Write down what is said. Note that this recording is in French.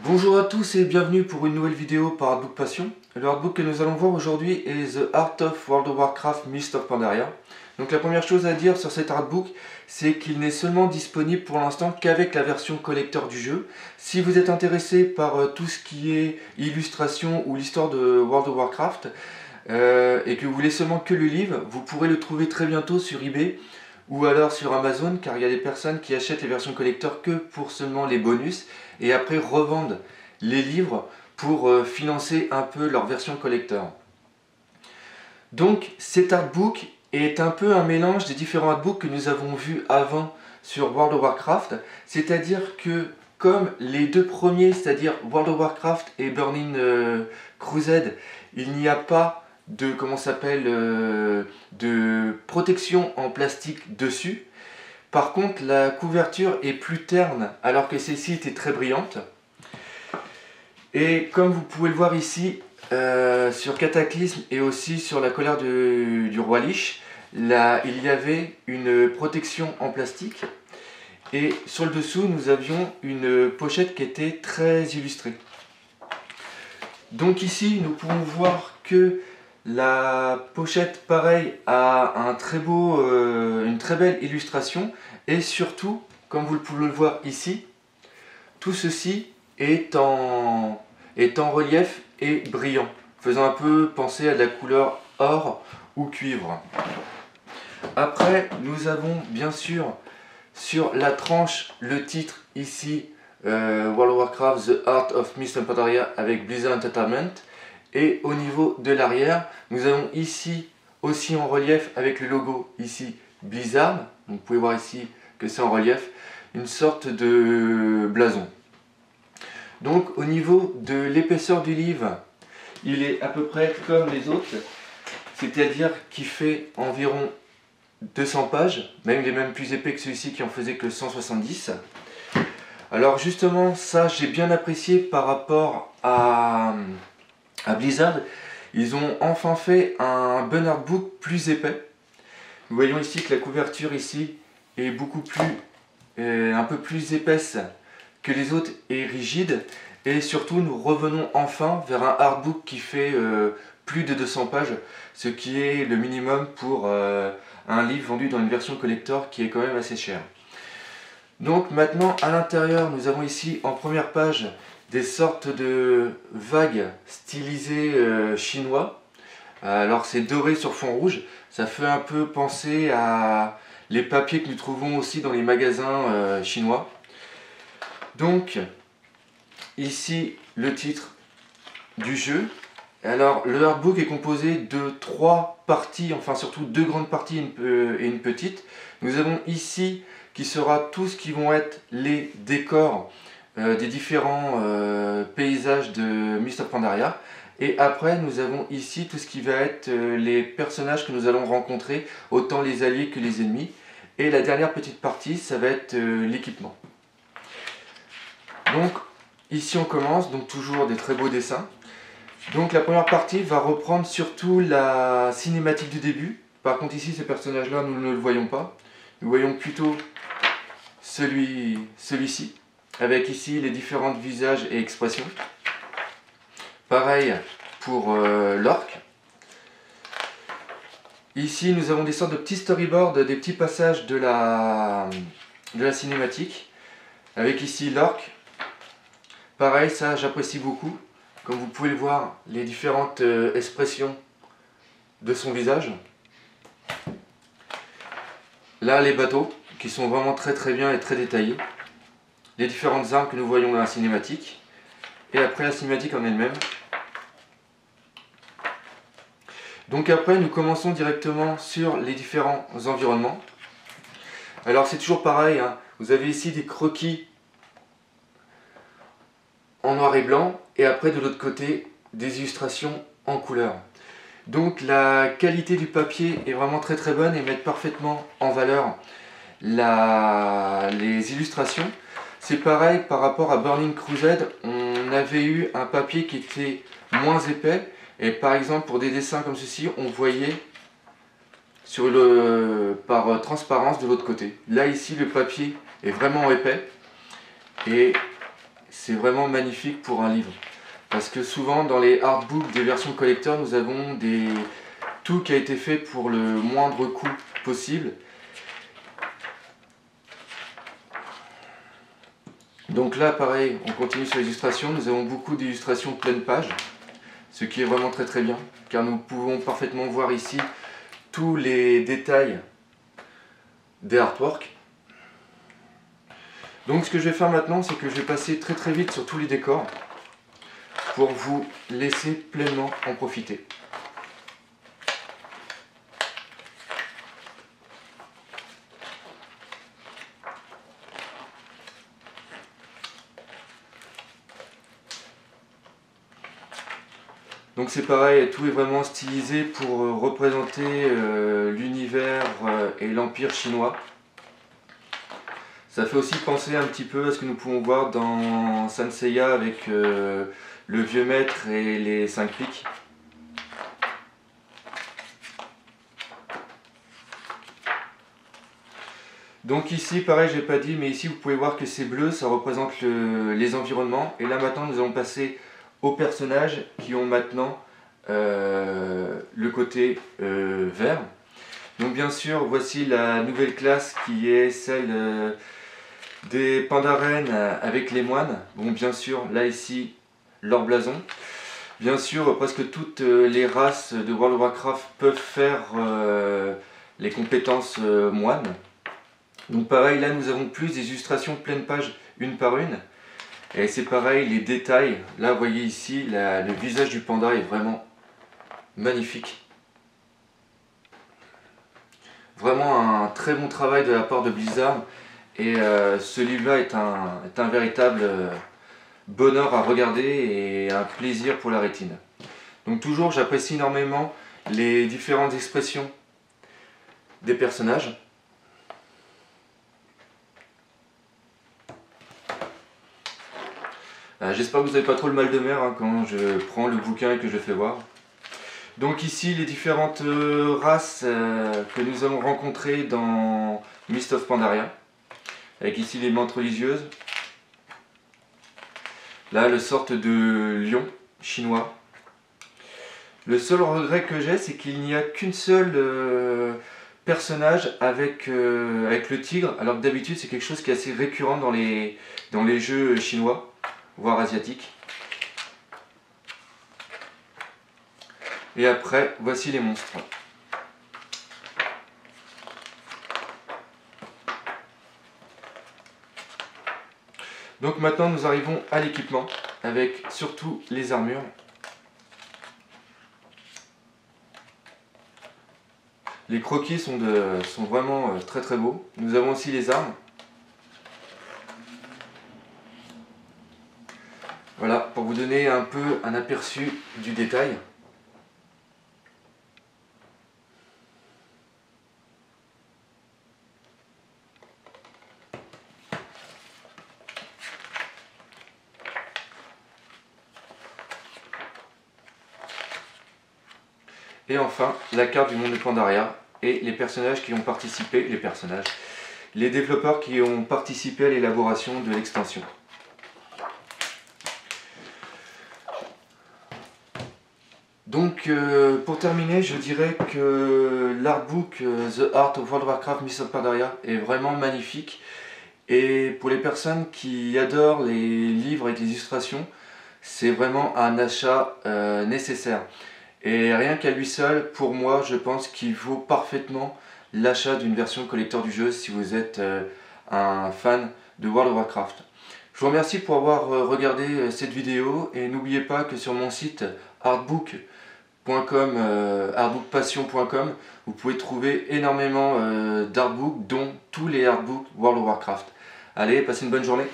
Bonjour à tous et bienvenue pour une nouvelle vidéo par Artbook Passion. Le artbook que nous allons voir aujourd'hui est The Art of World of Warcraft Mists of Pandaria. Donc la première chose à dire sur cet artbook, c'est qu'il n'est seulement disponible pour l'instant qu'avec la version collector du jeu. Si vous êtes intéressé par tout ce qui est illustration ou l'histoire de World of Warcraft, et que vous voulez seulement que le livre, vous pourrez le trouver très bientôt sur eBay ou alors sur Amazon, car il y a des personnes qui achètent les versions collector que pour seulement les bonus et après revendent les livres pour financer un peu leur version collector. Donc cet artbook est un peu un mélange des différents artbooks que nous avons vus avant sur World of Warcraft, c'est-à-dire que comme les deux premiers, c'est-à-dire World of Warcraft et Burning Crusade, il n'y a pas de de protection en plastique dessus. Par contre, la couverture est plus terne alors que celle-ci était très brillante. Et comme vous pouvez le voir ici, sur Cataclysme et aussi sur la colère du roi Lich, là, il y avait une protection en plastique. Et sur le dessous, nous avions une pochette qui était très illustrée. Donc ici, nous pouvons voir que la pochette, pareil, a un une très belle illustration. Et surtout, comme vous pouvez le voir ici, tout ceci est en relief et brillant, faisant un peu penser à de la couleur or ou cuivre. Après, nous avons bien sûr sur la tranche le titre ici, World of Warcraft The Art of Mists of Pandaria avec Blizzard Entertainment. Et au niveau de l'arrière, nous avons ici aussi en relief avec le logo ici Blizzard. Donc, vous pouvez voir ici que c'est en relief, une sorte de blason. Donc au niveau de l'épaisseur du livre, il est à peu près comme les autres, c'est-à-dire qu'il fait environ 200 pages, même il est même plus épais que celui-ci qui en faisait que 170. Alors justement, ça j'ai bien apprécié par rapport à Blizzard. Ils ont enfin fait un bon artbook plus épais. Nous voyons ici que la couverture ici est beaucoup plus, un peu plus épaisse que les autres et rigide. Et surtout, nous revenons enfin vers un artbook qui fait plus de 200 pages, ce qui est le minimum pour un livre vendu dans une version collector qui est quand même assez cher. Donc maintenant, à l'intérieur, nous avons ici en première page des sortes de vagues stylisées chinois. Alors c'est doré sur fond rouge, ça fait un peu penser à les papiers que nous trouvons aussi dans les magasins chinois. Donc ici le titre du jeu. Alors le artbook est composé de 3 parties, enfin surtout 2 grandes parties et une petite. Nous avons ici qui sera tout ce qui vont être les décors des différents paysages de Mists of Pandaria. Et après nous avons ici tout ce qui va être les personnages que nous allons rencontrer, autant les alliés que les ennemis. Et la dernière petite partie, ça va être l'équipement. Donc ici on commence, donc toujours des très beaux dessins. Donc la première partie va reprendre surtout la cinématique du début. Par contre ici ces personnages là nous ne le voyons pas. Nous voyons plutôt celui-ci, avec ici les différents visages et expressions. Pareil pour l'orc. Ici nous avons des sortes de petits storyboards, des petits passages de la cinématique. Avec ici l'orc. Pareil, ça j'apprécie beaucoup. Comme vous pouvez le voir, les différentes expressions de son visage. Là les bateaux, qui sont vraiment très bien et très détaillés. Les différentes armes que nous voyons dans la cinématique. Et après la cinématique en elle-même. Donc après nous commençons directement sur les différents environnements. Alors c'est toujours pareil, hein. Vous avez ici des croquis en noir et blanc et après de l'autre côté des illustrations en couleur. Donc la qualité du papier est vraiment très bonne et met parfaitement en valeur les illustrations. C'est pareil par rapport à Burning Crusade, on avait eu un papier qui était moins épais et par exemple pour des dessins comme ceci on voyait par transparence de l'autre côté. Là ici le papier est vraiment épais et c'est vraiment magnifique pour un livre. Parce que souvent dans les artbooks des versions collector, nous avons tout qui a été fait pour le moindre coût possible. Donc là pareil, on continue sur l'illustration, nous avons beaucoup d'illustrations pleine page, ce qui est vraiment très bien, car nous pouvons parfaitement voir ici tous les détails des artworks. Donc ce que je vais faire maintenant, c'est que je vais passer très vite sur tous les décors pour vous laisser pleinement en profiter. Donc c'est pareil, tout est vraiment stylisé pour représenter l'univers et l'empire chinois. Ça fait aussi penser un petit peu à ce que nous pouvons voir dans Saint Seiya avec le vieux maître et les 5 pics. Donc ici, pareil, je n'ai pas dit, mais ici vous pouvez voir que c'est bleu, ça représente les environnements. Et là maintenant, nous allons passer aux personnages qui ont maintenant le côté vert. Donc bien sûr, voici la nouvelle classe qui est celle des Pandaren avec les moines. Bon, bien sûr, là ici, leur blason. Bien sûr, presque toutes les races de World of Warcraft peuvent faire les compétences moines. Donc pareil, là nous avons plus des illustrations pleine page une par une. Et c'est pareil, les détails. Là, vous voyez ici, le visage du panda est vraiment magnifique. Vraiment un très bon travail de la part de Blizzard. Et ce livre-là est un véritable bonheur à regarder et un plaisir pour la rétine. Donc toujours, j'apprécie énormément les différentes expressions des personnages. J'espère que vous n'avez pas trop le mal de mer quand je prends le bouquin et que je fais voir. Donc ici les différentes races que nous allons rencontrer dans Mist of Pandaria. Avec ici les mantes religieuses. Là le sorte de lion chinois. Le seul regret que j'ai, c'est qu'il n'y a qu'une seule personnage avec le tigre. Alors que d'habitude c'est quelque chose qui est assez récurrent dans les jeux chinois, voire asiatiques. Et après, voici les monstres. Donc maintenant nous arrivons à l'équipement, avec surtout les armures. Les croquis sont vraiment très beaux. Nous avons aussi les armes. Voilà, pour vous donner un peu un aperçu du détail. Et enfin, la carte du monde de Pandaria et les personnages qui ont participé, les développeurs qui ont participé à l'élaboration de l'extension. Donc pour terminer, je dirais que l'artbook The Art of World of Warcraft Mist of Pandaria est vraiment magnifique. Et pour les personnes qui adorent les livres avec les illustrations, c'est vraiment un achat nécessaire. Et rien qu'à lui seul, pour moi, je pense qu'il vaut parfaitement l'achat d'une version collector du jeu si vous êtes un fan de World of Warcraft. Je vous remercie pour avoir regardé cette vidéo et n'oubliez pas que sur mon site artbook.com, artbookpassion.com, vous pouvez trouver énormément d'artbooks, dont tous les artbooks World of Warcraft. Allez, passez une bonne journée.